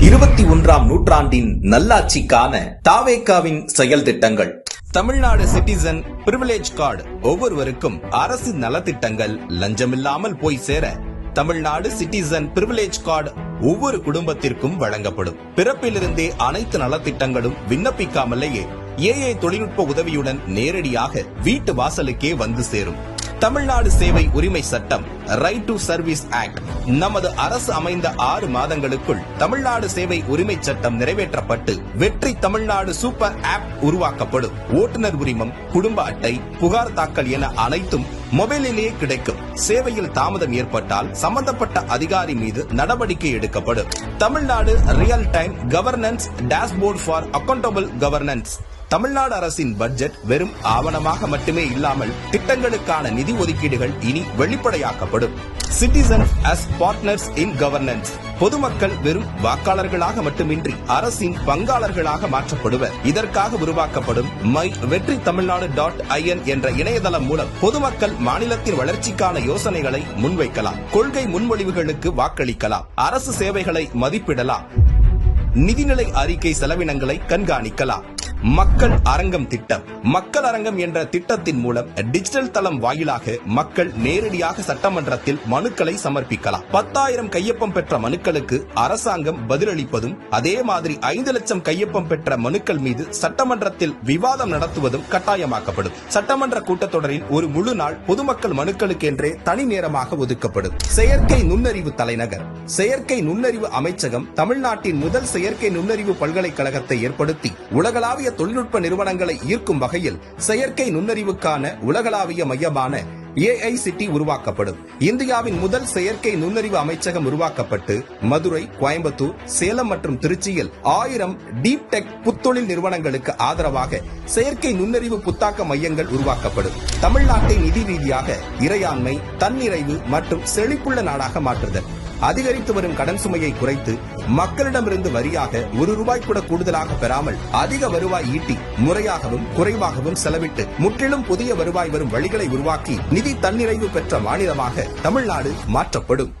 21ஆம் நூற்றாண்டின் நல்லாட்சிக்கான தாவேகாவின் செயல் திட்டங்கள். தமிழ்நாடு சிட்டிசன் பிரிவிலேஜ் கார்டு ஒவ்வொருவருக்கும் அரசு நலத்திட்டங்கள் லஞ்சமில்லாமல் போய் சேர தமிழ்நாடு சிட்டிசன் பிரிவிலேஜ் கார்டு ஒவ்வொரு குடும்பத்திற்கும் வழங்கப்படும். பிறப்பிலிருந்தே அனைத்து நலத்திட்டங்களும் விண்ணப்பிக்காமலேயே ஏஐ தொழில்நுட்ப உதவியுடன் நேரடியாக வீட்டு வாசலுக்கே வந்து சேரும். தமிழ்நாடு சேவை உரிமை சட்டம் ரைட் டு சர்வீஸ் ஆக்ட் நமது அரசு அமைந்த 6 மாதங்களுக்குள் தமிழ்நாடு சேவை உரிமை சட்டம் நிறைவேற்றப்பட்டு வெற்றி தமிழ்நாடு சூப்பர் ஆப் உருவாக்கப்படும். ஓட்டுநர் உரிமம், குடும்ப அட்டை, புகார் தாக்கல் என அனைத்தும் மொபைலிலேயே கிடைக்கும். சேவையில் தாமதம் ஏற்பட்டால் சம்பந்தப்பட்ட அதிகாரி மீது நடவடிக்கை எடுக்கப்படும். Tamil Nadu real time governance dashboard for accountable governance. Tamil Nadu அரசின் பட்ஜெட் வெறும் ஆவணமாக மட்டுமே இல்லாமல் திட்டங்களுக்கான நிதி ஒதுக்கீடுகள் இனி வெளிப்படையாக்கப்படும். Citizens as partners in governance. பொதுமக்கள் வெறும் வாக்காளர்களாக மட்டுமின்றி அரசின் பங்காளர்களாக மாற்றப்படுவர். இதற்காக உருவாக்கப்படும் மை வெற்றி தமிழ்நாடு .in என்ற இணையதளம் மூலம் பொதுமக்கள் மாநிலத்தின் வளர்ச்சிக்கான யோசனைகளை முன்வைக்கலாம், கொள்கை முன்மொழிவுகளுக்கு வாக்களிக்கலாம், அரசு சேவைகளை மதிப்பிடலாம், நிதிநிலை அறிக்கை செலவினங்களை கண்காணிக்கலாம். மக்கள் அரங்கம் திட்டம். மக்கள் அரங்கம் என்ற திட்டத்தின் மூலம் டிஜிட்டல் தளம் வாயிலாக மக்கள் நேரடியாக சட்டமன்றத்தில் மனுக்களை சமர்ப்பிக்கலாம். 10,000 கையொப்பம் பெற்ற மனுக்களுக்கு அரசாங்கம் பதிலளிப்பதும், அதே மாதிரி 5 லட்சம் கையொப்பம் பெற்ற மனுக்கள் மீது சட்டமன்றத்தில் விவாதம் நடத்துவதும் கட்டாயமாக்கப்படும். சட்டமன்ற கூட்டத்தொடரில் ஒரு முழு நாள் பொதுமக்கள் மனுக்களுக்கு என்றே தனி நேரமாக ஒதுக்கப்படும். செயற்கை நுண்ணறிவு தலைநகர். செயற்கை நுண்ணறிவு அமைச்சகம் தமிழ்நாட்டின் முதல் செயற்கை நுண்ணறிவு பல்கலைக்கழகத்தை ஏற்படுத்தி உலகளாவிய தொழில்நுட்ப நிறுவனங்களை ஈர்க்கும் வகையில் செயற்கை நுண்ணறிவுக்கான உலகளாவிய மையமான AICT உருவாக்கப்படும். இந்தியாவின் முதல் செயற்கை நுண்ணறிவு அமைச்சகம் உருவாக்கப்பட்டு மதுரை, கோயம்புத்தூர், சேலம் மற்றும் திருச்சியில் 1000 டீப் டெக் புத்தொழில் நிறுவனங்களுக்கு ஆதரவாக செயற்கை நுண்ணறிவு புத்தாக்க மையங்கள் உருவாக்கப்படும். தமிழ்நாட்டை நிதி ரீதியாக இறையாண்மை, தன்னிறைவு மற்றும் செழிப்புள்ள நாடாக மாற்றுதல். அதிகரித்து வரும் கடன் சுமையை குறைத்து மக்களிடமிருந்து வரியாக ₹1 கூட கூடுதலாக பெறாமல் அதிக வருவாய் ஈட்டி முறையாகவும் குறைவாகவும் செலவிட்டு முற்றிலும் புதிய வருவாய் வரும் வழிகளை உருவாக்கி நிதி தன்னிறைவு பெற்ற மாநிலமாக தமிழ்நாடு மாற்றப்படும்.